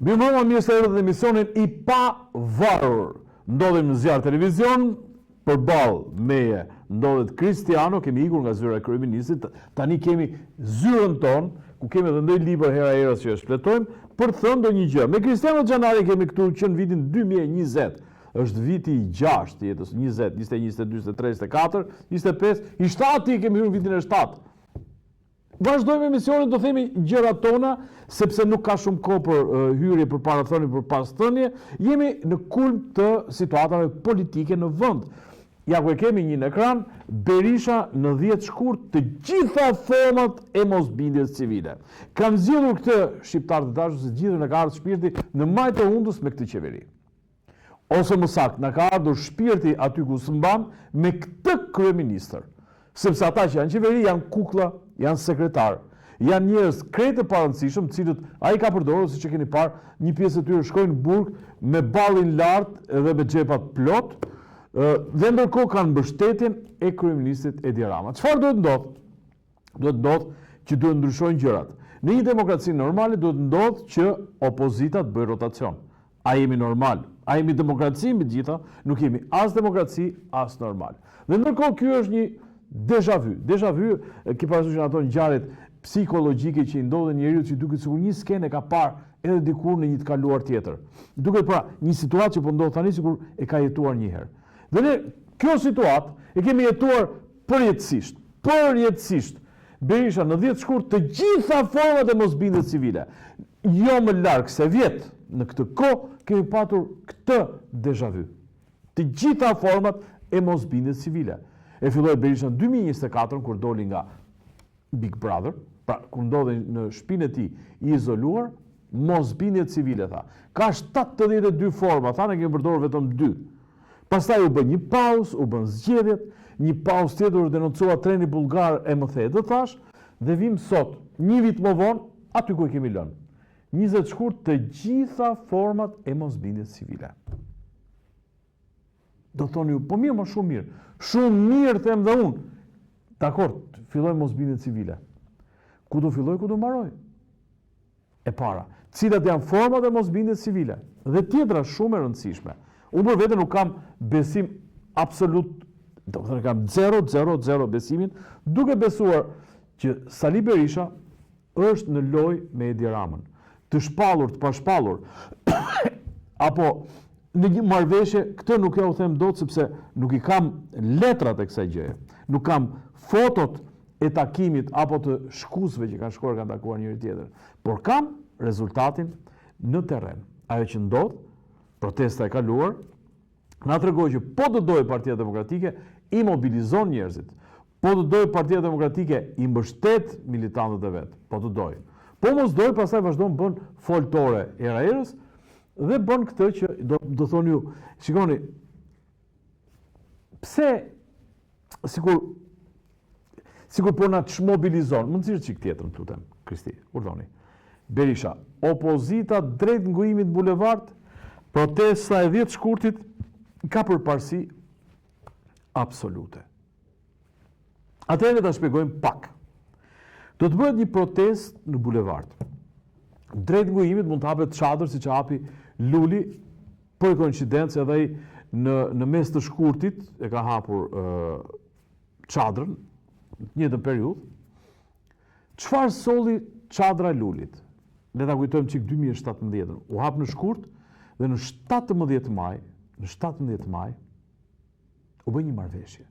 Mirëmbrëma, mirë se erdhët në emisionin I Pavarur. Ndodhim në zjarr televizion, përballë meje ndodhet Kristiano, kemi ikur nga zyra e kryeministit, tani kemi zyrën ton, ku kemi edhe ndonjë libër hera herës që e shpletojmë për të thënë ndonjë gjë. Me Cristiano Xhanari kemi këtu që në vitin 2020. Është viti I 6 të jetës, 20, 21, 22, 23, 24, 25, I 7 kemi hyrë në vitin e 7. Vazhdojmë emisionin, do themi gjërat tona, sepse nuk ka shumë kohë për hyrje, për parathënie, për pas thënie, jemi në kulm të situatave politike në vend. Ja ku e kemi një në ekran, Berisha në 10 shkurt të gjitha format e mosbindjes civile. Kam zgjedhur këtë shqiptar të dashur se gjithë në ka ardhur shpirti në majtë e hundës me këtë qeveri. Ose më saktë, na ka ardhur shpirti aty ku s'mban me këtë kryeministër. Sepse ata që janë qeveri janë kuklla, janë sekretar, janë njerëz krejt të parëndësishëm, cilët ai ka përdorur, siç e keni parë, një pjesë e tyre shkojnë në burg me ballin lart dhe me xhepat plot, dhe ndërkohë kanë mbështetjen e kryeministit Edi Rama. Çfarë duhet ndodh? Duhet ndodh që duhet ndryshojnë gjërat. Në një demokraci normale duhet ndodh që opozita të bëjë rotacion. A jemi normal? A jemi demokraci mbi gjitha? Nuk jemi as demokraci, as normal. Dhe ndërkohë ky është një déjà vu. Déjà vu, ke parasysh ato ngjarjet psikologjike që I ndodhen njeriu që duket sikur një skenë ka parë edhe dikur në një të kaluar tjetër. Duket pra një situatë që po ndodh tani sikur e ka jetuar një herë. Dhe ne kjo situatë e kemi jetuar përjetësisht. Përjetësisht. Berisha në 10 shkurt të gjitha format e mosbindjes civile. Jo më larg se vjet, në këtë kohë kemi patur këtë déjà vu. Të gjitha format e mosbindjes civile. E filloi Berisha në 2024 kur doli nga Big Brother, pra kur ndodhej në shtëpinë e tij I izoluar, mosbindje civile tha. Ka 72 forma, tha ne kemi përdorur vetëm 2. Pastaj u bë një pauzë, u bën zgjedhjet, një pauzë tjetër u denoncua treni bullgar e MTH, thash, dhe vim sot, një vit më vonë, aty ku e kemi lënë. 20 shkurt të gjitha format e mosbindjes civile. Do thoni ju, po mirë, më shumë mirë. Shumë mirë, them dhe unë. Dakor, filloj mosbindje civile. Ku do filloj, ku do mbaroj? E para, cilat janë format e mosbindjes civile? Dhe tjetra shumë e rëndësishme. Unë për vete nuk kam besim absolut, do të thënë kam 0 besimin, duke besuar që Sali Berisha është në lojë me Edi Ramën. Të shpallur, të pashpallur, apo në një marrëveshje, këtë nuk ja u them dot sepse nuk I kam letrat e kësaj gjëje. Nuk kam fotot e takimit apo të shkuesve që kanë shkuar kanë takuar njëri tjetër, por kam rezultatin në terren. Ajo që ndodh, protesta e kaluar, na tregoi që po të dojë Partia Demokratike I mobilizon njerëzit. Po të dojë Partia Demokratike I mbështet militantët e vet. Po të dojë. Po mos dojë, pastaj vazhdon bën foltore era erës dhe bën këtë që do thoni ju, shikoni, pse sikur po na çmobilizon, mund të thirrë çik tjetër, lutem, Kristi, urdhoni. Berisha, opozita drejt ngujimit bulevard, protesta e 10 shkurtit ka përparësi absolute. Atëherë ta shpjegojmë pak. Do të bëhet një protestë në bulevard. Drejt ngujimit mund të hapet çadër siç hapi Luli, për koincidencë edhe ai në mes të shkurtit e ka hapur çadrën në një të periudhë. Çfarë solli çadra e Lulit? Le ta kujtojmë çik 2017. U hap në shkurt dhe në 17 maj u bë një marrëveshje.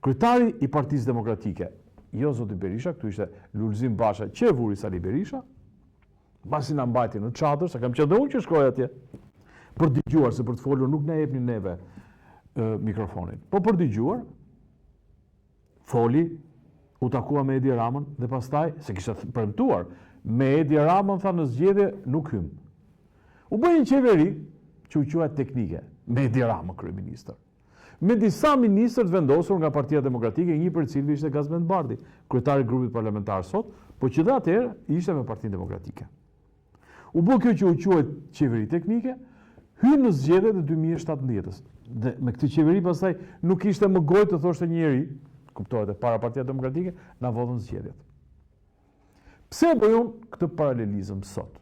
Kryetari I Partisë Demokratike, jo zoti Berisha, këtu ishte Lulzim Basha, që e vuri Sali Berisha, pasi na mbajti në çadër, sa kam qenë dhe unë që shkoj atje, për dëgjuar, se për të folur nuk na jepnin neve mikrofonin. Po për dëgjuar, foli, u takua me Edi Ramën dhe pastaj, se kishte premtuar, me Edi Ramën tha në zgjedhje nuk hym. U bë një qeveri që u quajt teknike, me Edi Ramën kryeministër. Me disa ministër të vendosur nga Partia Demokratike, një për cilëve ishte Gazmend Bardhi, kryetari I grupit parlamentar sot, po që dhe atëherë ishte me Partinë Demokratike. U bë kjo që u quajt qeveri teknike, hyn në zgjedhjet e 2017-s. Dhe me këtë qeveri pastaj nuk ishte më gojë të thoshte njëri, kuptohet e para Partia Demokratike, na vodhën zgjedhjet. Pse bëj unë këtë paralelizëm sot?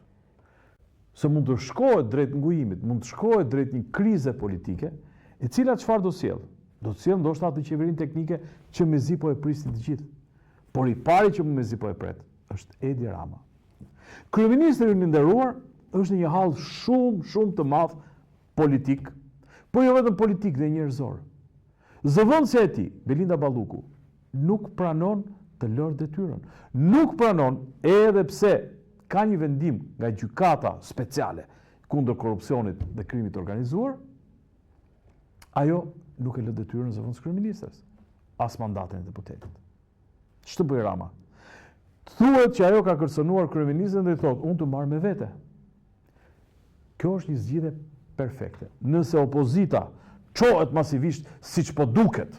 se mund të shkohet drejt ngujimit, mund të shkohet drejt një krize politike, e cila çfarë do sjell? Do të sjell ndoshta atë qeverinë teknike që mezi po e prisnin të gjithë. Por i pari që mezi po e pret është Edi Rama. Kryeministri i nderuar është në një hall shumë të madh politik, por jo vetëm politik dhe njerëzor. Zëvendësja e tij, Belinda Balluku, nuk pranon të lërë detyrën. Nuk pranon, edhe pse ka një vendim nga gjykata speciale kundër korrupsionit dhe krimit të organizuar, ajo nuk e lë detyrën zëvendës kryeministres, as mandatin e deputetit. Ç'të bëj Rama? Thuhet që ajo ka kërcënuar kryeministrin dhe i thotë, unë të marr me vete. Kjo është një zgjidhje perfekte. Nëse opozita çohet masivisht siç po duket,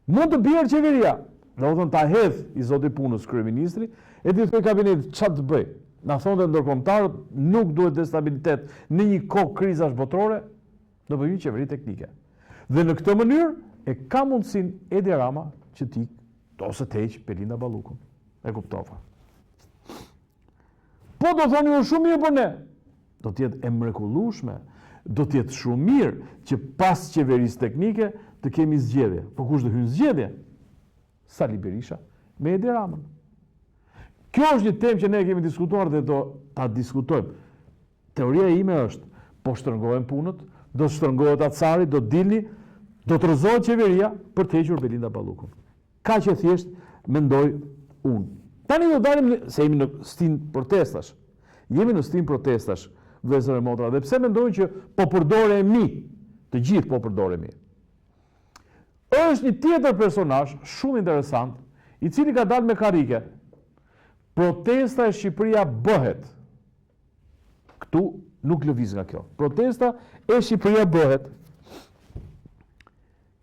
mund të bjerë qeveria, do të ta hedh i zoti punës kryeministri, e ti thoi kabinetit çfarë të bëj. Na thonë ndërkombëtarët, nuk duhet destabilitet në një kohë krizash botërore, do bëjmë një qeveri teknike. Dhe në këtë mënyrë e ka mundësinë Edi Rama që ti ose të heq Belinda Ballukun. E kuptova. Po do thoni unë shumë mirë për ne. Do t'jetë e mrekullueshme, do t'jetë shumë mirë që pas qeverisë teknike të kemi zgjedhje. Po kush do hyjë zgjedhje? Sali Berisha me Edi Ramën. Kjo është një temë që ne kemi diskutuar dhe do ta diskutojmë. Teoria ime është, po shtrëngohen punët, do shtrëngohet Acari, do dilni, do të rrezohet qeveria për të hequr Belinda Ballukun. Ka që thjesht mendoj unë. Tani do dalim, se jemi në stin protestash. Jemi në stin protestash, vëllezër e motra, dhe pse mendojnë që po përdoremi, të gjithë po përdoremi. Është një tjetër personazh shumë interesant, i cili ka dalë me karrike. Protesta e Shqipëria bëhet. Këtu nuk lëviz nga kjo. Protesta e Shqipëria bëhet.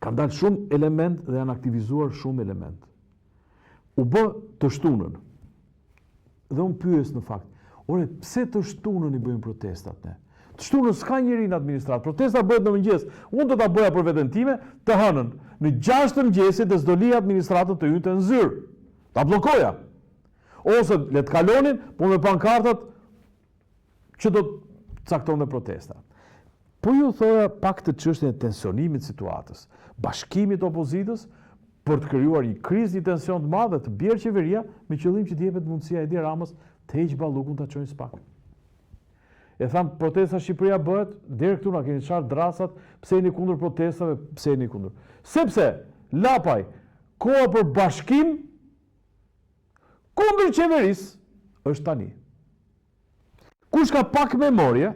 Kanë dalë shumë element dhe janë aktivizuar shumë element. U bë të shtunën. Dhe unë pyes në fakt, ore, pse të shtunën i bëjmë protestat ne? Të shtunën s'ka njëri në administratë. Protesta bëhet në mëngjes. Unë do ta bëja për veten time të hënën. Në 6 të mëngjesit dhe s'do lija administratën të hynte në zyrë. Ta bllokoja. Ose le të kalonin, po me pankartat që do të caktonte protesta. Po ju thoya pak të çështjen e tensionimit të situatës, bashkimit të opozitës për të krijuar një krizë, një tension të madh dhe të bjerë qeveria me qëllim që të jepet mundësia Edi Ramës të heqë Ballukun ta çojnë spak. E tham, protesta Shqipëria bëhet, deri këtu na keni çfarë drasat, pse jeni kundër protestave, pse jeni kundër. Sepse lapaj, koha për bashkim kundër qeverisë është tani. Kush ka pak memorie,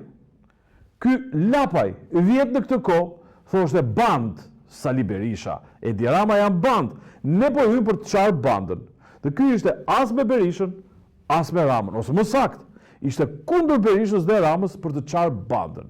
ky lapaj vjet në këtë kohë thoshte band Sali Berisha, Edi Rama janë band. Ne po hyjmë për të çarë bandën. Dhe ky ishte as me Berishën, as me Ramën, ose më saktë, ishte kundër Berishës dhe Ramës për të çarë bandën.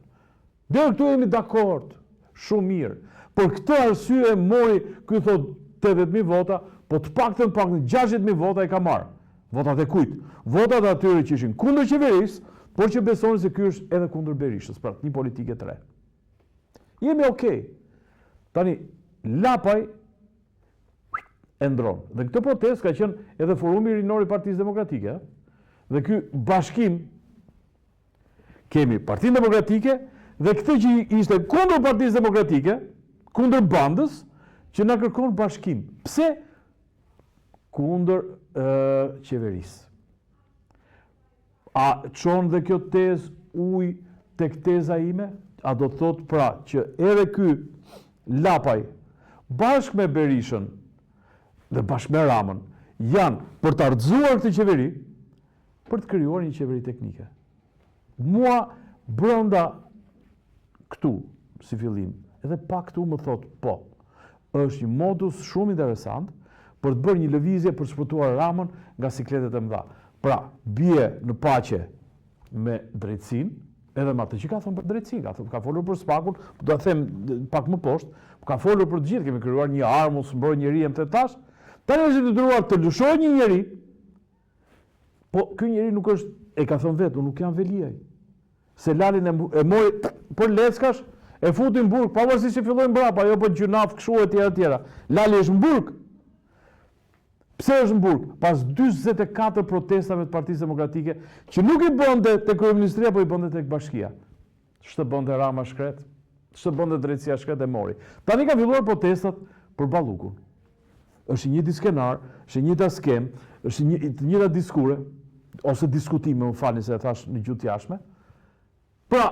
Deri këtu jemi dakord, shumë mirë. Por këtë arsye mori ky thot 80.000 vota, po të paktën 60.000 vota i ka marrë. Votat e kujt? Votat e atyre që ishin kundër qeverisë, por që besonin se ky është edhe kundër Berishës, pra një politike të re. Jemi okay. Tani, lapaj e ndron. Dhe këtë protest ka qenë edhe forumi rinor i Partisë Demokratike. Dhe ky bashkim kemi Partinë Demokratike dhe këtë që ishte kundër Partisë Demokratike, kundër bandës, që na kërkon bashkim. Pse? Kundër qeverisë. A çon dhe kjo tezë ujë tek teza ime? A do të thotë pra që edhe ky lapaj bashkë me Berishën dhe bashkë me Ramën janë për të ardhëzuar këtë qeveri, për të krijuar një qeveri teknike. Mua brenda këtu si fillim, edhe pak këtu më thotë po, është një modus shumë interesant për të bërë një lëvizje për të shpëtuar Ramën nga sikletet e mëdha. Pra, bie në paqe me drejtësinë, edhe me atë që ka thënë për drejtësinë, ka folur për spakun, do të them pak më poshtë, ka folur për të gjithë, kemi krijuar një armë, mbrojë njeri e tash. Tani është detyruar të lëshojë një njeri. Po ky njeri nuk është, e ka thënë vetë, unë nuk jam veliaj. Se Lalin e mori për leckash, e futi në burg, pavarësisht që fillojnë mbrapa, jo për gjunaf kështu e tjera. Lali është në burg. Pse është në burg? Pas 44 protestave të Partisë Demokratike, që nuk i bënde të kryeministria, po i bënde të bashkia. Ç'të bënde Rama shkret? Ç'të bënde drejtësia shkret e mori? Tani ka filluar protestat për Ballukun. Është një diskenar, është një skem, është një diskure, ose diskutime, më falni se e thash në gjuhë të jashtme. Pra,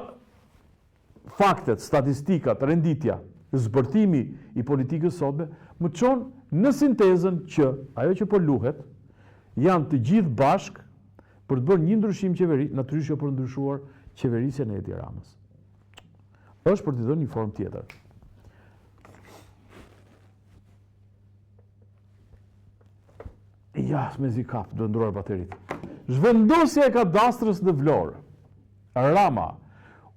faktet, statistikat, renditja, zbërtimi i politikës sotme, më çon në sintezën që ajo që po luhet janë të gjithë bashk për të bërë një ndryshim qeveri, natyrisht jo për të ndryshuar qeverisjen e Edi Ramës. Është për të dhënë një formë tjetër. Ja, me zi kap, do ndruar baterit. Zhvendosja e kadastrës në Vlorë. Rama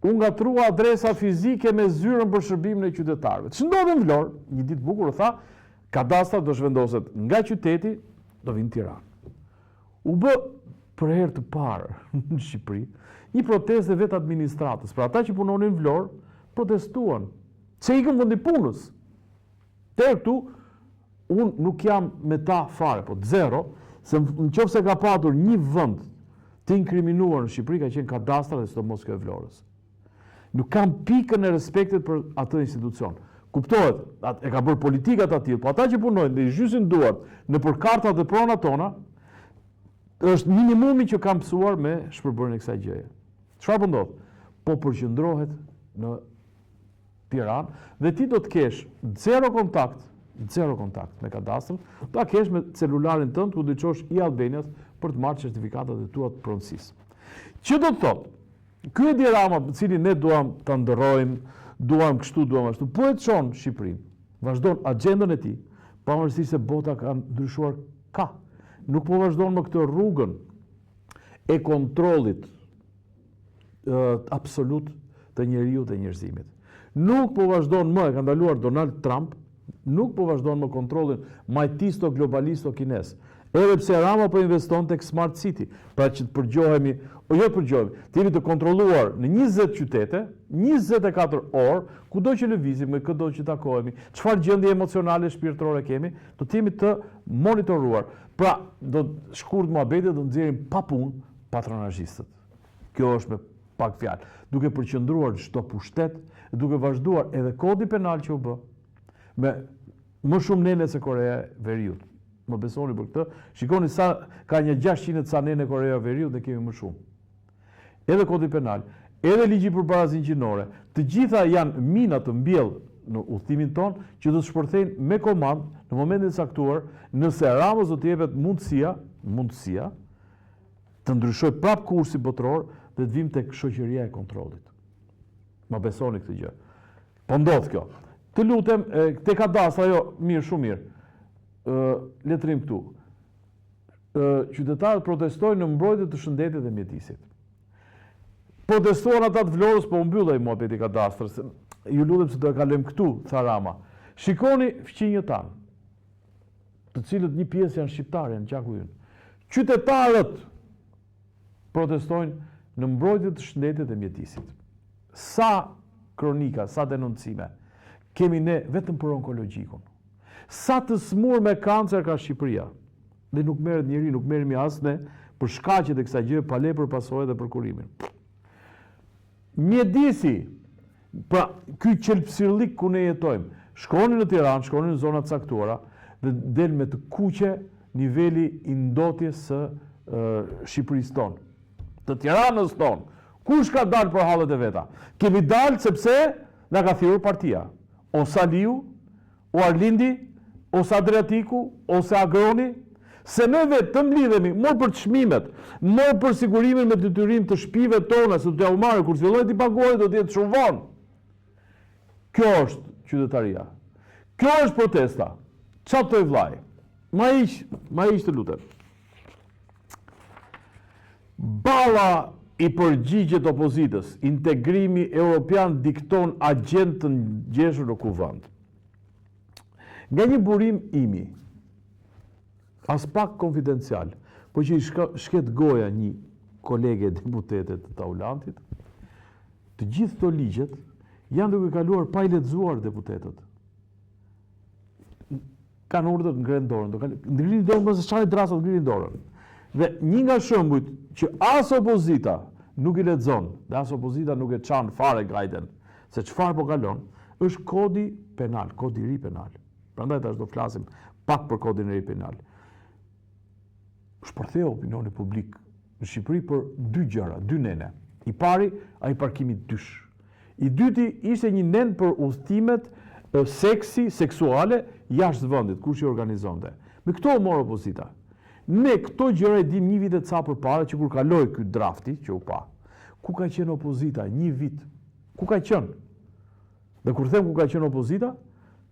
u ngatrua adresa fizike me zyrën për shërbimin e qytetarëve. Që ndodhi në Vlorë, një ditë bukur, tha, kadastra do zhvendoset nga qyteti, do vinë Tiranë. U bë për herë të parë në Shqipëri, një protestë vetë administratës. Pra ata që punonin në Vlorë, protestuan. Se ikën vendi punës. Te këtu, unë nuk jam me ta fare, po zero, se në qoftë se ka patur një vend të inkriminuar në Shqipëri, ka qenë kadastra dhe sidomos kjo e Vlorës. Nuk kam pikën e respektit për atë institucion. Kuptohet, e ka bërë politikat aty, po ata që punojnë dhe i zhysin duart në për kartat dhe pronat tona, është minimumi që kam mësuar me shpërbërjen e kësaj gjëje. Çfarë po ndodh? Po përqendrohet në Tiranë dhe ti do të kesh zero kontakt me kadastrën, ta kesh me celularin tënd ku do të çosh i Albanias për të marrë certifikatat e tua të pronësisë. Që do të thotë, ky Edi Rama, i cili ne duam ta ndërrojmë, duam kështu, duam ashtu, po e çon Shqipërinë, vazhdon agjendën e tij, pavarësisht se bota ka ndryshuar ka. Nuk po vazhdon më këtë rrugën e kontrollit absolut të njeriu të njerëzimit. Nuk po vazhdon më, e ka ndaluar Donald Trump, nuk po vazhdon më kontrollin majtisto globalisto kines. Edhe pse Rama po investon tek Smart City, pra që të përgjohemi, të jemi të kontrolluar në 20 qytete, 24 orë, kudo që lëvizim, me kudo që takohemi, çfarë gjendje emocionale shpirtërore kemi, do të jemi të monitoruar. Pra, shkurt muhabetit do nxjerrim pa punë patronazhistët. Kjo është me pak fjalë, duke përqendruar çdo pushtet, duke vazhduar edhe kodi penal që u bë, me më shumë nene se Korea e Veriut. Më besoni për këtë. Shikoni sa ka një 600 ca nene Korea e Veriut dhe kemi më shumë. Edhe kodi penal, edhe ligji për barazin gjinore, të gjitha janë mina të mbjell në udhëtimin ton që do të shpërthejnë me komand në momentin e caktuar, nëse Ramës do të jepet mundësia të ndryshoj prap kursi botror dhe të vim tek shoqëria e kontrollit. Më besoni këtë gjë. Po ndodh kjo. Të lutem, te kadastra, jo, mirë, shumë mirë. Letrim këtu. Qytetarët protestojnë në mbrojtje të shëndetit dhe mjedisit. Protestuan ata të Vlorës, po mbyllej muhabeti kadastrës. Ju lutem se do e kalojmë këtu, tha Rama. Shikoni fqinjët tanë, të cilët një pjesë janë shqiptarë, janë gjaku ynë. Qytetarët protestojnë në mbrojtje të shëndetit dhe mjedisit. Sa kronika, sa denoncime kemi ne vetëm për onkologjikun. Sa të smur me kancer ka Shqipëria. Dhe nuk merret njëri, nuk merremi as ne për shkaqet e kësaj gjë, pa le për pasojat dhe për kurimin. Mjedisi, pra ky qelpsirllik ku ne jetojmë, shkoni në Tiranë, shkoni në zona të caktuara dhe del me të kuqe niveli i ndotjes së Shqipërisë tonë, të Tiranës tonë. Kush ka dalë për hallet e veta? Kemi dalë sepse na ka thirrur partia. Ose Aliu, o Arlindi, ose Adriatiku, ose Agroni, se ne vetë të mblidhemi, mor për çmimet, mor për sigurimin me detyrim të shtëpive tona, se do t'ja u marrë, kur fillojnë t'i paguajnë, do t'jetë shumë vonë. Kjo është qytetaria. Kjo është protesta. Çfarë të vllai? Ma iq të lutem. Balla i përgjigjet opozitës, integrimi europian dikton agjend të ngjeshur në kuvend. Nga një burim imi, as pak konfidencial, po që i shket goja një kolege deputetet të Taulantit, të gjithë këto ligjet janë duke kaluar pa i lexuar deputetët. kanë urdhër të ngrenë dorën. Ngrini dorën mëse çfarë drasa të ngrini dorën. Dhe një nga shembujt që as opozita nuk i lexon, dhe as opozita nuk e çan fare gajden se çfarë po kalon, është kodi penal, kodi i ri penal. Prandaj tash do flasim pak për kodin e ri penal. Shpërtheu opinioni publik në Shqipëri për dy gjëra, dy nene. I pari, ai parkimi dysh. I dyti ishte një nen për udhëtimet seksuale jashtë vendit, kush i organizonte. Me këto u mor opozita. Ne këto gjëra i dim një vit e ca përpara që kur kaloi ky drafti që u pa. Ku ka qenë opozita? Një vit. Ku ka qenë? Dhe kur them ku ka qenë opozita,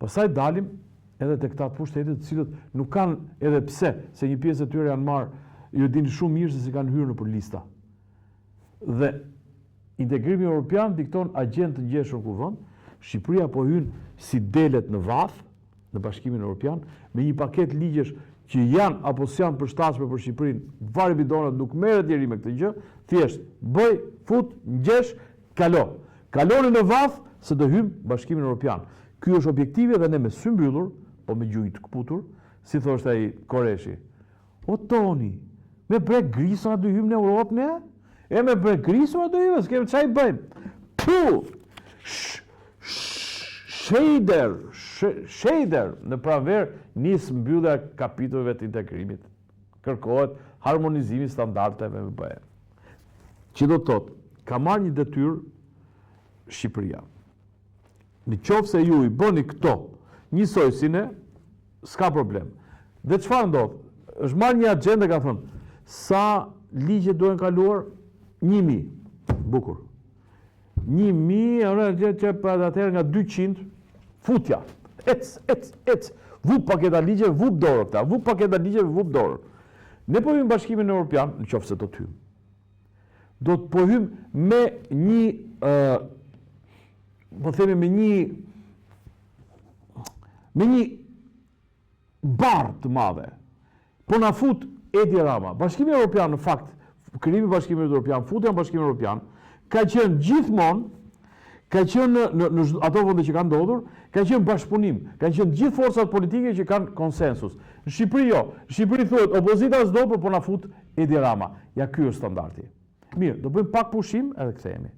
pastaj dalim edhe te këta pushtetet të cilët nuk kanë edhe pse, se një pjesë e tyre janë marrë, ju dini shumë mirë se si kanë hyrë nëpër lista. Dhe integrimi evropian dikton agent të ngjeshur kuvend, Shqipëria po hyn si delet në vath në Bashkimin Evropian me një paketë ligjesh që janë apo s'janë përshtatshme për Shqipërinë, vari bidonat nuk merret deri me këtë gjë, thjesht bëj, fut, ngjesh, kalo. Kaloni në vath se do hym Bashkimin Evropian. Ky është objektivi dhe ne me sy mbyllur, po me gjuhë të kputur, si thoshte ai Koreshi. O Toni, me brek grisa do hym në Europë ne? E me brek grisa do hym, s'kemë çaj bëjmë. Pu! Shader në pranverë nis mbyllja e kapitujve të integrimit. Kërkohet harmonizimi standardeve me BE. Që do të thotë, ka marrë një detyrë Shqipëria. Në qoftë se ju i bëni këto njësoj si ne, s'ka problem. Dhe çfarë ndodh? Është marrë një agjendë, ka thënë, sa ligje duhen kaluar? 1000. Bukur. 1000, që për atëherë nga 200, futja. Ec. Vup paketa ligje, vup dorë këta. Vup paketa ligje, vup dorë. Ne po hym Bashkimin Evropian, në qoftë se do të hym. Do të po hym me një, po themi me një barë të madhe. Po na fut Edi Rama. Bashkimi Evropian, në fakt, krijimi i Bashkimit Evropian, futja në Bashkimin Evropian, ka qenë gjithmonë, ka qenë në ato vende që kanë ndodhur, ka qenë bashkëpunim, kanë qenë gjithë forcat politike që kanë konsensus. Në Shqipëri jo. Në Shqipëri thuhet opozita s'do, por po na fut Edi Rama. Ja ky është standardi. Mirë, do bëjmë pak pushim edhe kthehemi.